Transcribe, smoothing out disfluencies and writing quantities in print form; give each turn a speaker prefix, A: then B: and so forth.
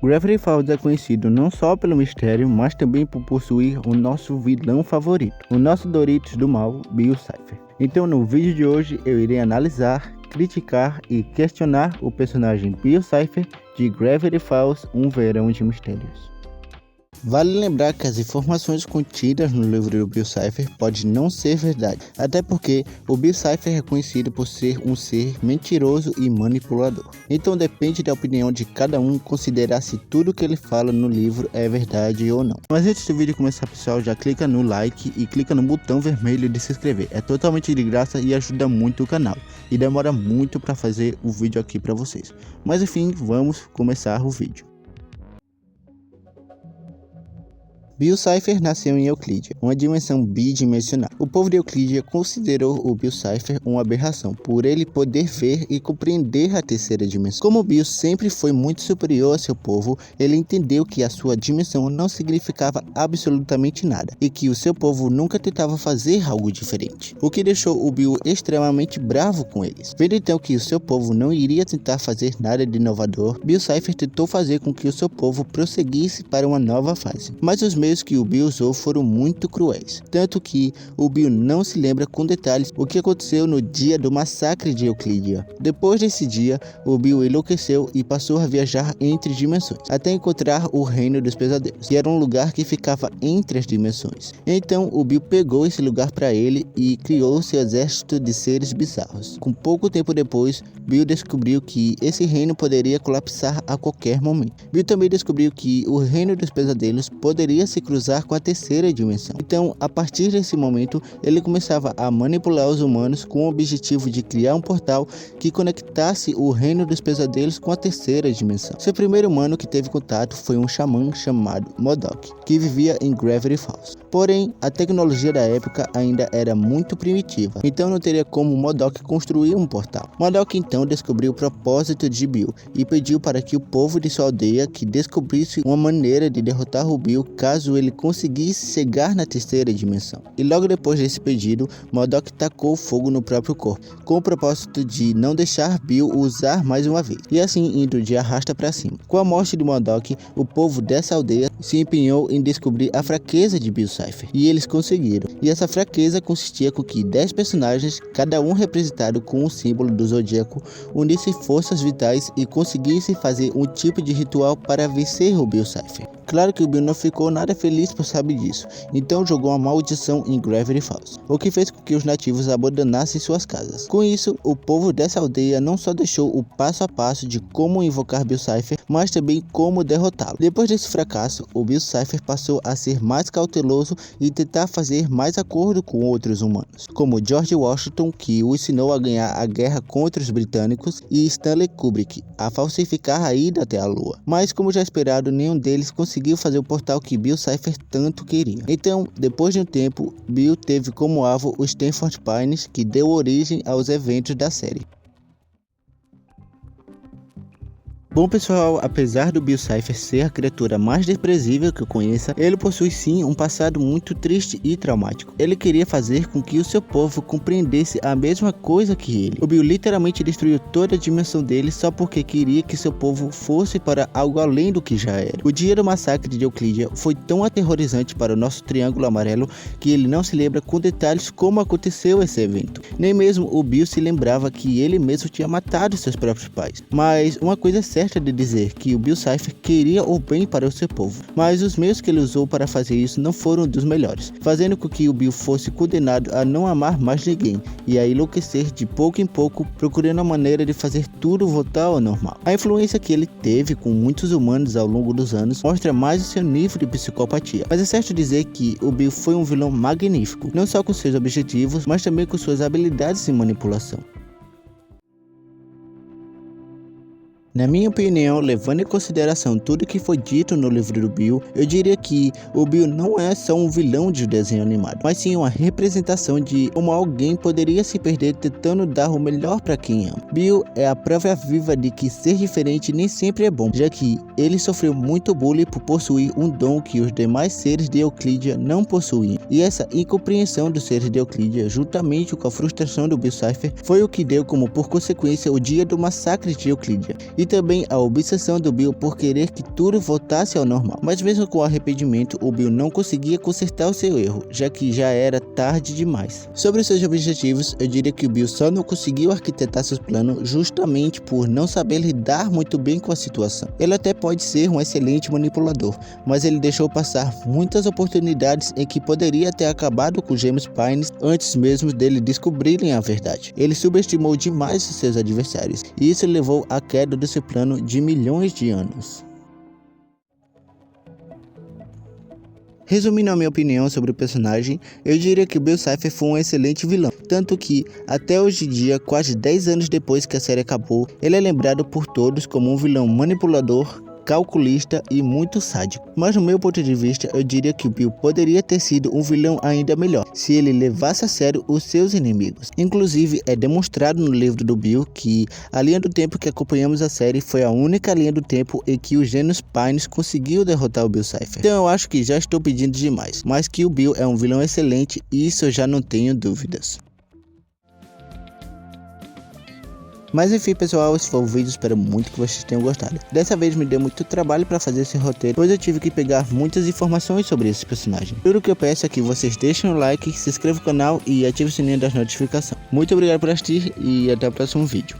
A: Gravity Falls é conhecido não só pelo mistério, mas também por possuir o nosso vilão favorito, o nosso Doritos do mal, Bill Cipher. Então no vídeo de hoje eu irei analisar, criticar e questionar o personagem Bill Cipher de Gravity Falls, um verão de mistérios. Vale lembrar que as informações contidas no livro do Bill Cipher podem não ser verdade, até porque o Bill Cipher é conhecido por ser um ser mentiroso e manipulador. Então depende da opinião de cada um considerar se tudo que ele fala no livro é verdade ou não. Mas antes do vídeo começar, pessoal, já clica no like e clica no botão vermelho de se inscrever. É totalmente de graça e ajuda muito o canal. E demora muito para fazer o vídeo aqui para vocês. Mas enfim, vamos começar o vídeo. Bill Cipher nasceu em Euclídea, uma dimensão bidimensional. O povo de Euclídea considerou o Bill Cipher uma aberração, por ele poder ver e compreender a terceira dimensão. Como Bill sempre foi muito superior a seu povo, ele entendeu que a sua dimensão não significava absolutamente nada, e que o seu povo nunca tentava fazer algo diferente, o que deixou o Bill extremamente bravo com eles. Vendo então que o seu povo não iria tentar fazer nada de inovador, Bill Cipher tentou fazer com que o seu povo prosseguisse para uma nova fase. Mas os meios que o Bill usou foram muito cruéis, tanto que o Bill não se lembra com detalhes o que aconteceu no dia do massacre de Euclídea. Depois desse dia, o Bill enlouqueceu e passou a viajar entre dimensões, até encontrar o Reino dos Pesadelos, que era um lugar que ficava entre as dimensões. Então o Bill pegou esse lugar para ele e criou seu exército de seres bizarros. Com pouco tempo depois, Bill descobriu que esse reino poderia colapsar a qualquer momento. Bill também descobriu que o Reino dos Pesadelos poderia se cruzar com a terceira dimensão. Então, a partir desse momento, ele começava a manipular os humanos com o objetivo de criar um portal que conectasse o Reino dos Pesadelos com a terceira dimensão. Seu primeiro humano que teve contato foi um xamã chamado MODOK, que vivia em Gravity Falls. Porém, a tecnologia da época ainda era muito primitiva, então não teria como MODOK construir um portal. MODOK então descobriu o propósito de Bill e pediu para que o povo de sua aldeia que descobrisse uma maneira de derrotar o Bill caso ele conseguisse chegar na terceira dimensão. E logo depois desse pedido, MODOK tacou fogo no próprio corpo, com o propósito de não deixar Bill usar mais uma vez, e assim indo de arrasta para cima. Com a morte de MODOK, o povo dessa aldeia se empenhou em descobrir a fraqueza de Bill Cipher, e eles conseguiram. E essa fraqueza consistia com que 10 personagens, cada um representado com um símbolo do zodíaco, unissem forças vitais e conseguissem fazer um tipo de ritual para vencer o Bill Cipher. Claro que o Bill não ficou nada feliz por saber disso, então jogou uma maldição em Gravity Falls, o que fez com que os nativos abandonassem suas casas. Com isso, o povo dessa aldeia não só deixou o passo a passo de como invocar Bill Cipher, mas também como derrotá-lo. Depois desse fracasso, o Bill Cipher passou a ser mais cauteloso e tentar fazer mais acordo com outros humanos, como George Washington, que o ensinou a ganhar a guerra contra os britânicos, e Stanley Kubrick, a falsificar a ida até a Lua. Mas como já esperado, nenhum deles conseguiu fazer o portal que Bill Cipher tanto queria. Então, depois de um tempo, Bill teve como alvo os Stanford Pines, que deu origem aos eventos da série. Bom pessoal, apesar do Bill Cipher ser a criatura mais desprezível que eu conheça, ele possui sim um passado muito triste e traumático. Ele queria fazer com que o seu povo compreendesse a mesma coisa que ele. O Bill literalmente destruiu toda a dimensão dele só porque queria que seu povo fosse para algo além do que já era. O dia do massacre de Euclídea foi tão aterrorizante para o nosso Triângulo Amarelo que ele não se lembra com detalhes como aconteceu esse evento. Nem mesmo o Bill se lembrava que ele mesmo tinha matado seus próprios pais. Mas uma coisa é certa de dizer que o Bill Cipher queria o bem para o seu povo, mas os meios que ele usou para fazer isso não foram dos melhores, fazendo com que o Bill fosse condenado a não amar mais ninguém e a enlouquecer de pouco em pouco, procurando a maneira de fazer tudo voltar ao normal. A influência que ele teve com muitos humanos ao longo dos anos mostra mais o seu nível de psicopatia, mas é certo dizer que o Bill foi um vilão magnífico, não só com seus objetivos, mas também com suas habilidades em manipulação. Na minha opinião, levando em consideração tudo que foi dito no livro do Bill, eu diria que o Bill não é só um vilão de desenho animado, mas sim uma representação de como alguém poderia se perder tentando dar o melhor para quem ama. Bill é a prova viva de que ser diferente nem sempre é bom, já que ele sofreu muito bullying por possuir um dom que os demais seres de Euclídea não possuíam, e essa incompreensão dos seres de Euclídea, juntamente com a frustração do Bill Cipher, foi o que deu como por consequência o dia do massacre de Euclídea. E também a obsessão do Bill por querer que tudo voltasse ao normal. Mas mesmo com o arrependimento, o Bill não conseguia consertar o seu erro, já que já era tarde demais. Sobre seus objetivos, eu diria que o Bill só não conseguiu arquitetar seus planos justamente por não saber lidar muito bem com a situação. Ele até pode ser um excelente manipulador, mas ele deixou passar muitas oportunidades em que poderia ter acabado com os Gêmeos Pines antes mesmo dele descobrirem a verdade. Ele subestimou demais os seus adversários, e isso levou à queda do seu plano de milhões de anos. Resumindo a minha opinião sobre o personagem, eu diria que o Bill Cipher foi um excelente vilão, tanto que, até hoje em dia, quase 10 anos depois que a série acabou, ele é lembrado por todos como um vilão manipulador, calculista e muito sádico. Mas no meu ponto de vista, eu diria que o Bill poderia ter sido um vilão ainda melhor, se ele levasse a sério os seus inimigos. Inclusive, é demonstrado no livro do Bill que a linha do tempo que acompanhamos a série foi a única linha do tempo em que os Gêmeos Pines conseguiu derrotar o Bill Cipher. Então eu acho que já estou pedindo demais, mas que o Bill é um vilão excelente, isso eu já não tenho dúvidas. Mas enfim pessoal, esse foi o vídeo, espero muito que vocês tenham gostado. Dessa vez me deu muito trabalho para fazer esse roteiro, pois eu tive que pegar muitas informações sobre esse personagem. Tudo que eu peço é que vocês deixem o like, se inscrevam no canal e ativem o sininho das notificações. Muito obrigado por assistir e até o próximo vídeo.